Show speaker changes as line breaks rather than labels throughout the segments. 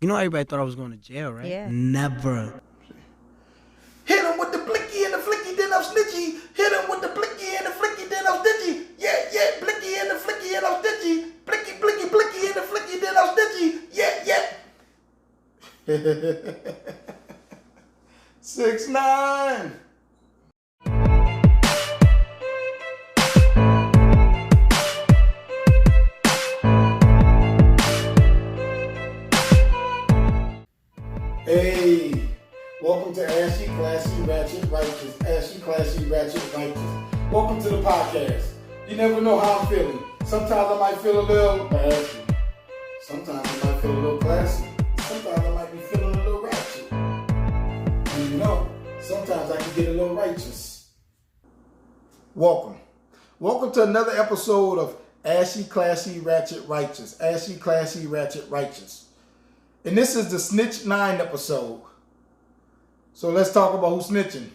You know everybody thought I was going to jail, right?
Yeah.
Never.
Hit him with the blicky and the flicky, then I'm snitchy. Hit him with the blicky and the flicky, then I'm stitchy. Yeah, blicky and the flicky and I'm stitchy. Blicky and the flicky, then I'm stitchy. Yeah. 6ix9ine. Hey, welcome to Ashy Classy Ratchet Righteous. Ashy Classy Ratchet Righteous. Welcome to the podcast. You never know how I'm feeling. Sometimes I might feel a little ashy. Sometimes I might feel a little classy. Sometimes I might be feeling a little ratchet. And you know, sometimes I can get a little righteous. Welcome. Welcome to another episode of Ashy Classy Ratchet Righteous. Ashy Classy Ratchet Righteous. And this is the Snitch 9 episode. So let's talk about who's snitching.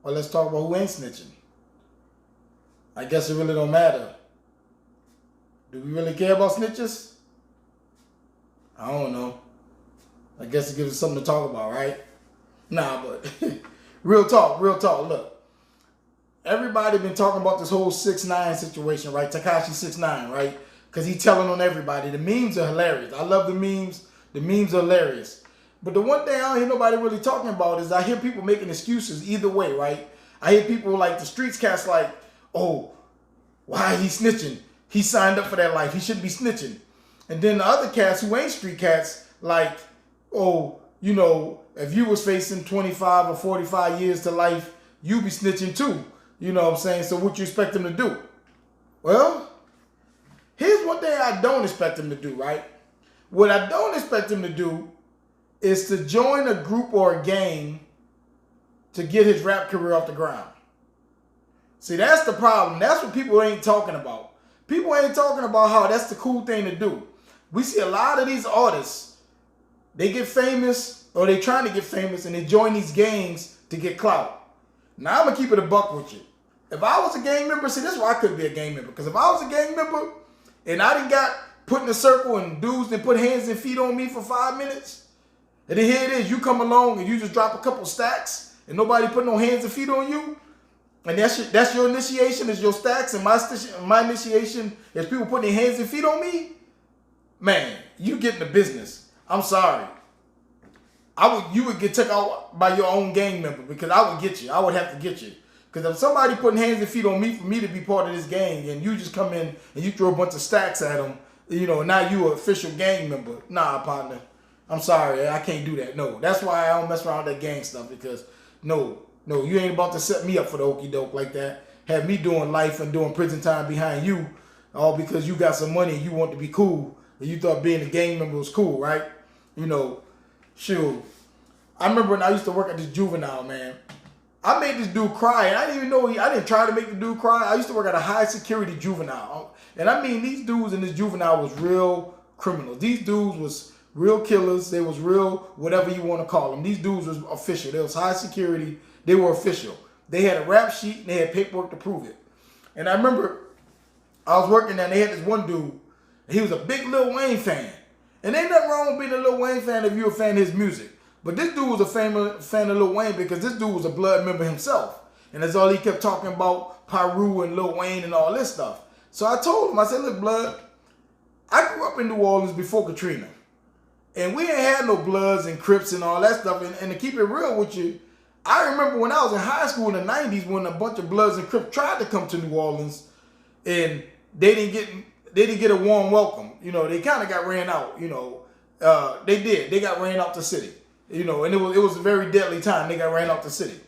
Or let's talk about who ain't snitching. I guess it really don't matter. Do we really care about snitches? I don't know. I guess it gives us something to talk about, right? Nah, but real talk. Look, everybody been talking about this whole 6ix9ine situation, right? Tekashi 6ix9ine, right? Because he telling on everybody. The memes are hilarious. I love the memes. The memes are hilarious. But the one thing I don't hear nobody really talking about is I hear people making excuses either way, right? I hear people like the streets cats like, oh, why he snitching? He signed up for that life. He shouldn't be snitching. And then the other cats who ain't street cats like, oh, you know, if you was facing 25 or 45 years to life, you be snitching too. You know what I'm saying? So what you expect them to do? Well, here's one thing I don't expect them to do, right? What I don't expect him to do is to join a group or a gang to get his rap career off the ground. See, that's the problem. That's what people ain't talking about. People ain't talking about how that's the cool thing to do. We see a lot of these artists, they get famous or they trying to get famous and they join these gangs to get clout. Now, I'm going to keep it a buck with you. If I was a gang member, see, this is why I couldn't be a gang member. Because if I was a gang member and I didn't got put in a circle and dudes that put hands and feet on me for 5 minutes. And then here it is, you come along and you just drop a couple stacks and nobody put no hands and feet on you. And that's your initiation is your stacks, and my initiation is people putting their hands and feet on me. Man, you get in the business. I'm sorry. You would get took out by your own gang member because I would get you. I would have to get you. Because if somebody putting hands and feet on me for me to be part of this gang and you just come in and you throw a bunch of stacks at them, you know, now you an official gang member. Nah, partner. I'm sorry. I can't do that. No. That's why I don't mess around with that gang stuff because, no, you ain't about to set me up for the okie doke like that. Have me doing life and doing prison time behind you all because you got some money and you want to be cool and you thought being a gang member was cool, right? You know, shoot. I remember when I used to work at this juvenile, man. I made this dude cry, and I didn't even know I didn't try to make the dude cry. I used to work at a high security juvenile. And I mean, these dudes in this juvenile was real criminals. These dudes was real killers. They was real, whatever you want to call them. These dudes was official. They was high security. They were official. They had a rap sheet, and they had paperwork to prove it. And I remember I was working there, and they had this one dude. He was a big Lil Wayne fan. And ain't nothing wrong with being a Lil Wayne fan if you're a fan of his music. But this dude was a fan of Lil Wayne because this dude was a blood member himself. And that's all he kept talking about, Pyru and Lil Wayne and all this stuff. So I told him, I said, look, blood, I grew up in New Orleans before Katrina. And we ain't had no Bloods and Crips and all that stuff. And to keep it real with you, I remember when I was in high school in the 90s when a bunch of Bloods and Crips tried to come to New Orleans and they didn't get a warm welcome. You know, they kind of got ran out, you know. They did. They got ran out the city. You know, and it was a very deadly time. They got ran out the city.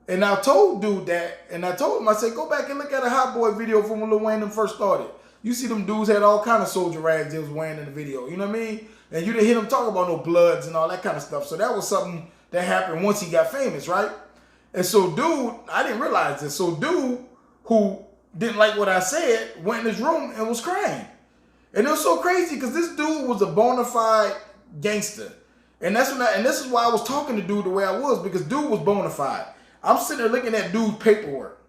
And I told dude that, and I told him, I said, go back and look at a Hot Boy video from when Lil Wayne them first started. You see them dudes had all kind of soldier rags they was wearing in the video. You know what I mean? And you didn't hear them talk about no Bloods and all that kind of stuff. So that was something that happened once he got famous, right? And so dude, I didn't realize this. So dude who didn't like what I said went in his room and was crying. And it was so crazy because this dude was a bona fide gangster. And this is why I was talking to dude the way I was, because dude was bona fide. I'm sitting there looking at dude's paperwork.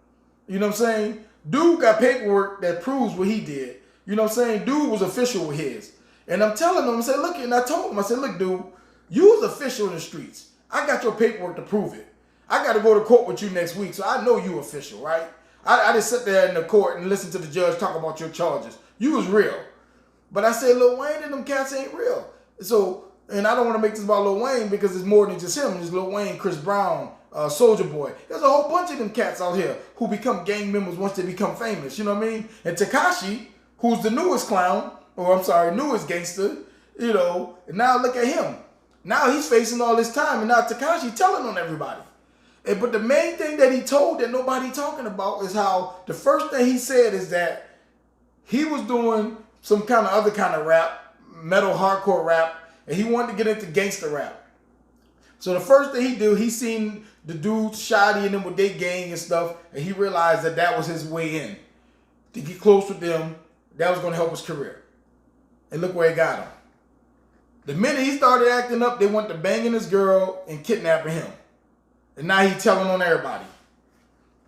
You know what I'm saying? Dude got paperwork that proves what he did. You know what I'm saying? Dude was official with his. And I'm telling him, I said, look, and I told him, I said, look, dude, you was official in the streets. I got your paperwork to prove it. I got to go to court with you next week, so I know you official, right? I just sit there in the court and listen to the judge talk about your charges. You was real. But I said, Lil Wayne and them cats ain't real. So, and I don't want to make this about Lil Wayne because it's more than just him. There's Lil Wayne, Chris Brown, Soulja Boy. There's a whole bunch of them cats out here who become gang members once they become famous. You know what I mean? And Tekashi, who's the newest clown, or I'm sorry, newest gangster, you know, and now look at him. Now he's facing all this time, and now Tekashi telling on everybody. But the main thing that he told that nobody talking about is how the first thing he said is that he was doing some kind of other kind of rap, metal hardcore rap, and he wanted to get into gangster rap. So the first thing he do, he seen the dudes Shotty and them with their gang and stuff, and he realized that that was his way in. To get close with them, that was going to help his career. And look where it got him. The minute he started acting up, they went to banging his girl and kidnapping him. And now he's telling on everybody.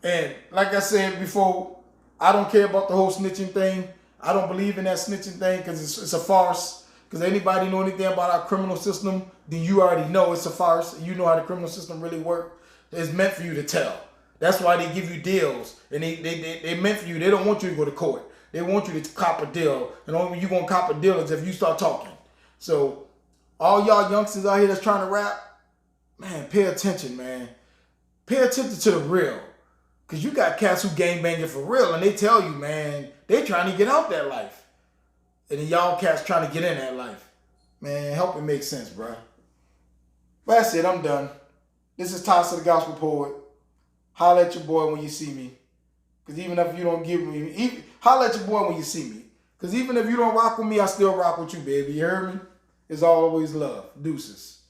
And like I said before, I don't care about the whole snitching thing. I don't believe in that snitching thing because it's a farce. Because anybody know anything about our criminal system, then you already know it's a farce. You know how the criminal system really works. It's meant for you to tell. That's why they give you deals. And they meant for you. They don't want you to go to court. They want you to cop a deal. And only when you going to cop a deal is if you start talking. So all y'all youngsters out here that's trying to rap, man, pay attention, man. Pay attention to the real. Because you got cats who gangbanging for real. And they tell you, man, they trying to get out that life. And then y'all cats trying to get in that life. Man, help it make sense, bro. But that's it. I'm done. This is Toss of the Gospel Poet. Holla at your boy when you see me. Because even if you don't give me... Holla at your boy when you see me. Because even if you don't rock with me, I still rock with you, baby. You heard me? It's always love. Deuces.